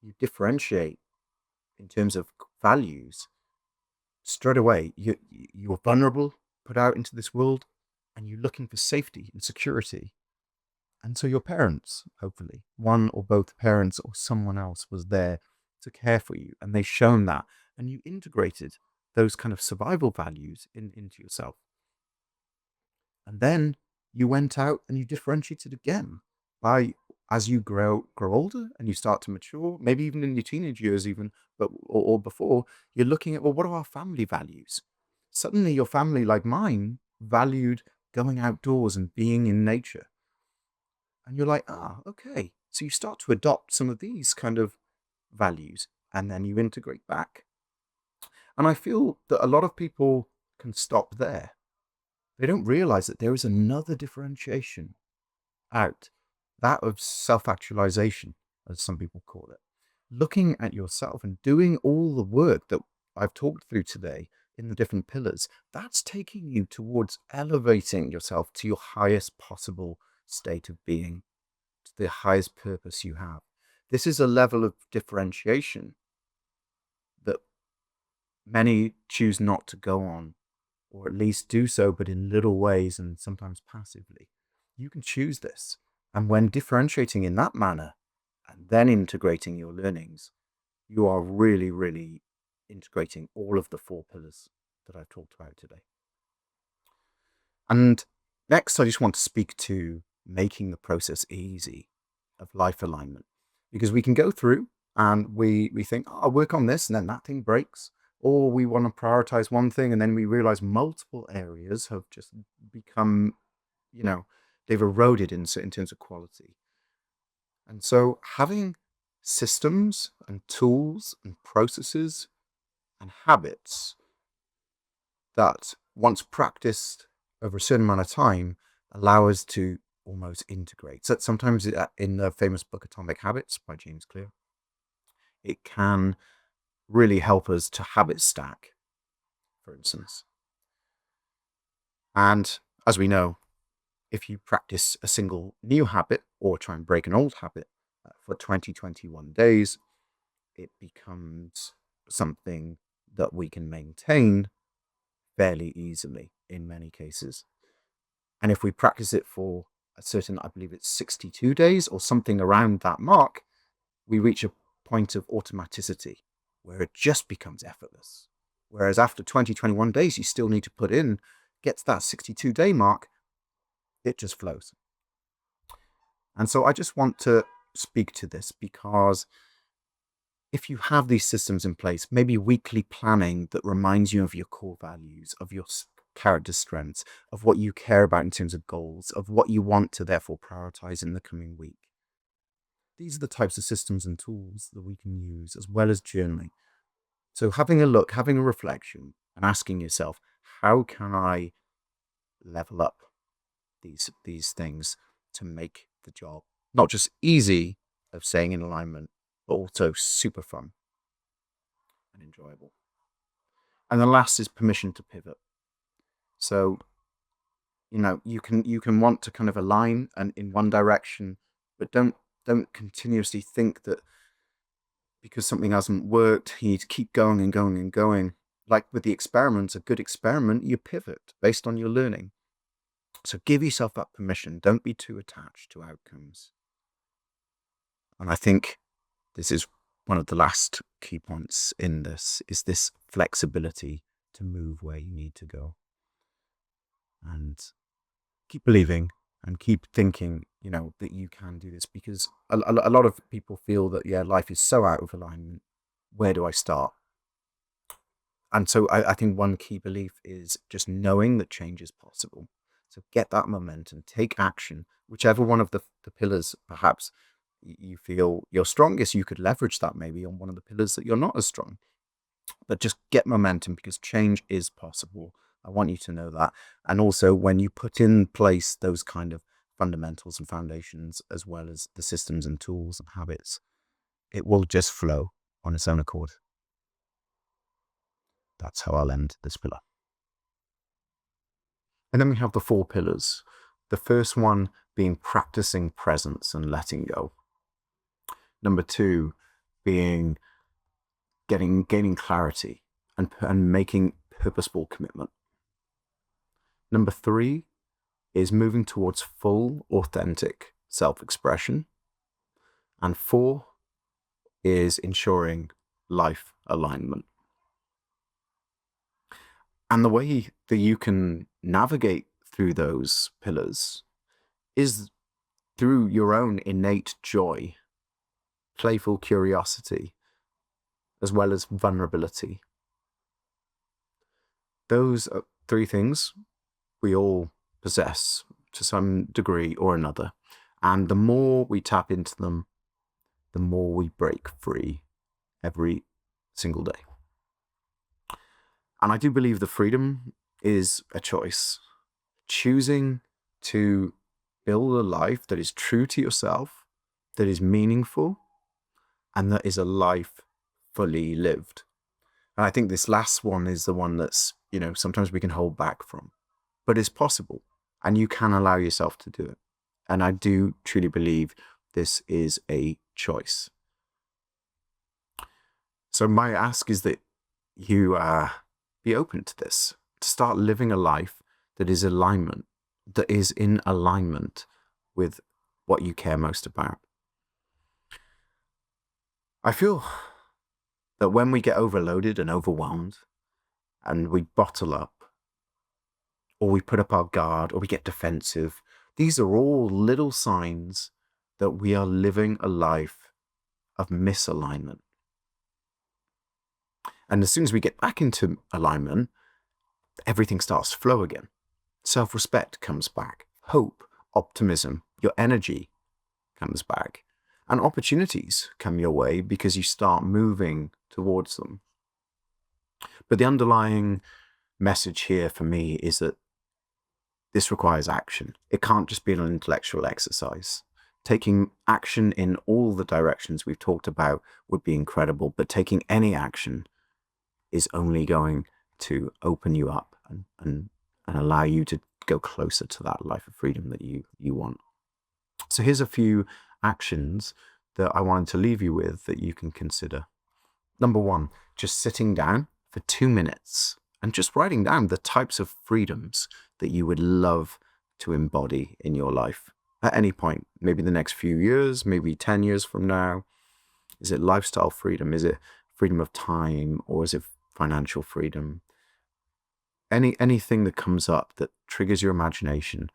[SPEAKER 1] you differentiate in terms of values straight away. You're vulnerable, put out into this world, and you're looking for safety and security. And so your parents, hopefully, one or both parents or someone else was there to care for you, and they've shown that, and you integrated those kind of survival values into yourself. And then you went out and you differentiated again by as you grow older and you start to mature, maybe even in your teenage years, even, but or before, you're looking at, well, what are our family values? Suddenly your family, like mine, valued going outdoors and being in nature. And you're like, okay. So you start to adopt some of these kind of values and then you integrate back. And I feel that a lot of people can stop there. They don't realize that there is another differentiation out, that of self actualization, as some people call it. Looking at yourself and doing all the work that I've talked through today in the different pillars, that's taking you towards elevating yourself to your highest possible state of being, to the highest purpose you have. This is a level of differentiation that many choose not to go on, or at least do so, but in little ways and sometimes passively. You can choose this. And when differentiating in that manner and then integrating your learnings, you are really, really integrating all of the 4 pillars that I've talked about today. And next, I just want to speak to making the process easy of life alignment, because we can go through and we think, I'll work on this, and then that thing breaks. Or we want to prioritize one thing and then we realize multiple areas have just become, they've eroded in terms of quality. And so having systems and tools and processes and habits that, once practiced over a certain amount of time, allow us to almost integrate. So sometimes in the famous book Atomic Habits by James Clear, it can really help us to habit stack, for instance. And as we know, if you practice a single new habit or try and break an old habit for 21 days, it becomes something that we can maintain fairly easily in many cases. And if we practice it for a certain, I believe it's 62 days or something around that mark, we reach a point of automaticity where it just becomes effortless. Whereas after 21 days, you still need to put in, get to that 62-day mark, it just flows. And so I just want to speak to this because if you have these systems in place, maybe weekly planning that reminds you of your core values, of your character strengths, of what you care about in terms of goals, of what you want to therefore prioritize in the coming week. These are the types of systems and tools that we can use, as well as journaling. So having a look, having a reflection, and asking yourself, how can I level up these things to make the job not just easy of staying in alignment, but also super fun and enjoyable. And the last is permission to pivot. So, you can want to kind of align and in one direction, but don't continuously think that because something hasn't worked, you need to keep going and going and going. Like with the experiments, a good experiment, you pivot based on your learning. So give yourself that permission. Don't be too attached to outcomes. And I think this is one of the last key points in this, is this flexibility to move where you need to go. And keep believing and keep thinking, that you can do this, because a lot of people feel that, life is so out of alignment. Where do I start? And so I think one key belief is just knowing that change is possible. So get that momentum, take action, whichever one of the pillars perhaps you feel you're strongest, you could leverage that maybe on one of the pillars that you're not as strong. But just get momentum, because change is possible. I want you to know that. And also, when you put in place those kind of fundamentals and foundations, as well as the systems and tools and habits, it will just flow on its own accord. That's how I'll end this pillar. And then we have the 4 pillars. The first one being practicing presence and letting go. Number 2 being gaining clarity and making purposeful commitment. Number 3 is moving towards full, authentic self-expression. And 4 is ensuring life alignment. And the way that you can navigate through those pillars is through your own innate joy, playful curiosity, as well as vulnerability. Those are 3 things we all possess to some degree or another. And the more we tap into them, the more we break free every single day. And I do believe the freedom is a choice. Choosing to build a life that is true to yourself, that is meaningful, and that is a life fully lived. And I think this last one is the one that's, sometimes we can hold back from, but it's possible, and you can allow yourself to do it. And I do truly believe this is a choice. So my ask is that you be open to this, to start living a life that is in alignment with what you care most about. I feel that when we get overloaded and overwhelmed and we bottle up, or we put up our guard, or we get defensive, these are all little signs that we are living a life of misalignment. And as soon as we get back into alignment, everything starts to flow again. Self-respect comes back. Hope, optimism, your energy comes back. And opportunities come your way because you start moving towards them. But the underlying message here for me is that this requires action. It can't just be an intellectual exercise. Taking action in all the directions we've talked about would be incredible, but taking any action is only going to open you up and allow you to go closer to that life of freedom that you want. So here's a few actions that I wanted to leave you with that you can consider. Number 1, just sitting down for 2 minutes and just writing down the types of freedoms that you would love to embody in your life at any point, maybe the next few years, maybe 10 years from now. Is it lifestyle freedom? Is it freedom of time? Or is it financial freedom? Anything that comes up that triggers your imagination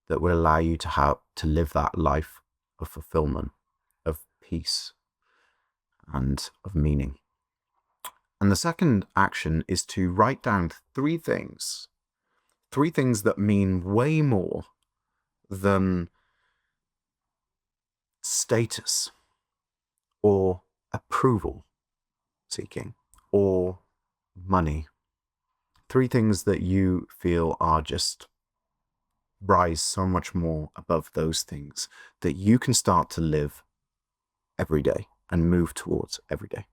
[SPEAKER 1] that will allow you to live that life of fulfillment, of peace, and of meaning. And the second action is to write down 3 things that mean way more than status or approval seeking or money. 3 things that you feel are just rise so much more above those things that you can start to live every day and move towards every day.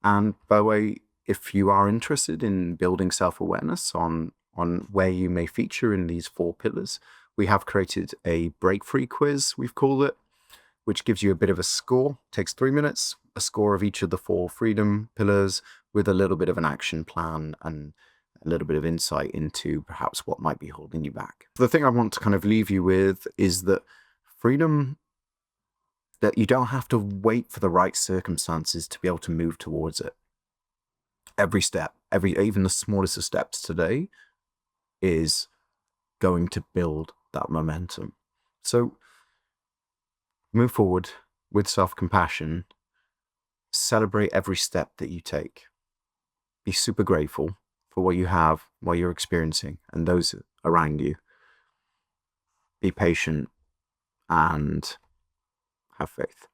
[SPEAKER 1] And by the way, if you are interested in building self-awareness on on where you may feature in these 4 pillars, we have created a break-free quiz, we've called it, which gives you a bit of a score. Takes 3 minutes, a score of each of the 4 freedom pillars with a little bit of an action plan and a little bit of insight into perhaps what might be holding you back. The thing I want to kind of leave you with is that freedom, that you don't have to wait for the right circumstances to be able to move towards it. Every step, even the smallest of steps today is going to build that momentum. So move forward with self-compassion. Celebrate every step that you take. Be super grateful for what you have, what you're experiencing, and those around you. Be patient and have faith.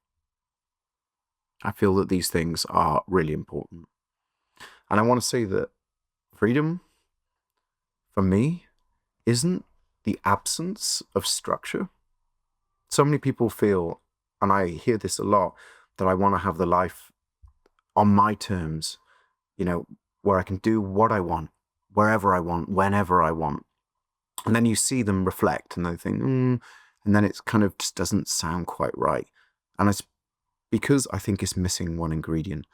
[SPEAKER 1] I feel that these things are really important. And I want to say that freedom, for me, isn't the absence of structure. So many people feel, and I hear this a lot, that I want to have the life on my terms, where I can do what I want, wherever I want, whenever I want. And then you see them reflect and they think, and then it kind of just doesn't sound quite right. And it's because I think it's missing one ingredient,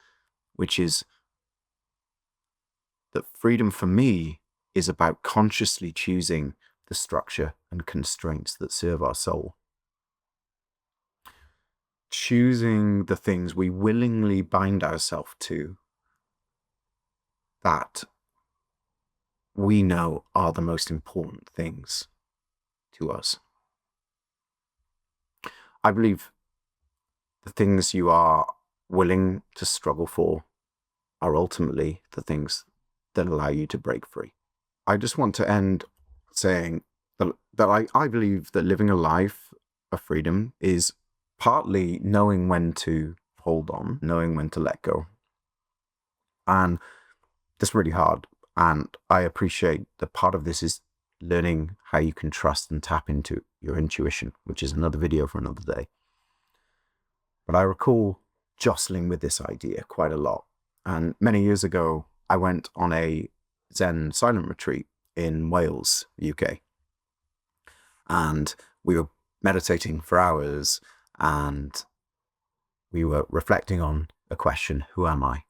[SPEAKER 1] which is that freedom for me is about consciously choosing the structure and constraints that serve our soul. Choosing the things we willingly bind ourselves to that we know are the most important things to us. I believe the things you are willing to struggle for are ultimately the things that allow you to break free. I just want to end saying that I believe that living a life of freedom is partly knowing when to hold on, knowing when to let go. And that's really hard. And I appreciate that part of this is learning how you can trust and tap into your intuition, which is another video for another day. But I recall jostling with this idea quite a lot. And many years ago, I went on a Zen silent retreat in Wales, UK. And we were meditating for hours and we were reflecting on a question, who am I?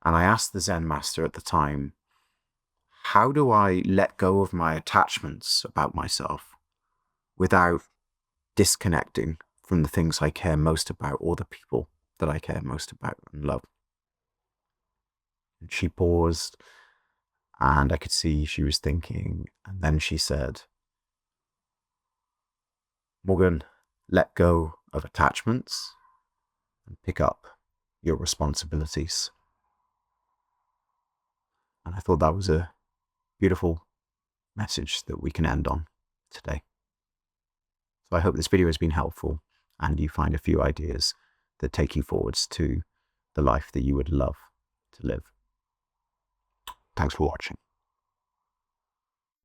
[SPEAKER 1] And I asked the Zen master at the time, how do I let go of my attachments about myself without disconnecting from the things I care most about or the people that I care most about and love? And she paused and I could see she was thinking. And then she said, Morgan, let go of attachments and pick up your responsibilities. And I thought that was a beautiful message that we can end on today. So I hope this video has been helpful and you find a few ideas that take you forwards to the life that you would love to live. Thanks for watching.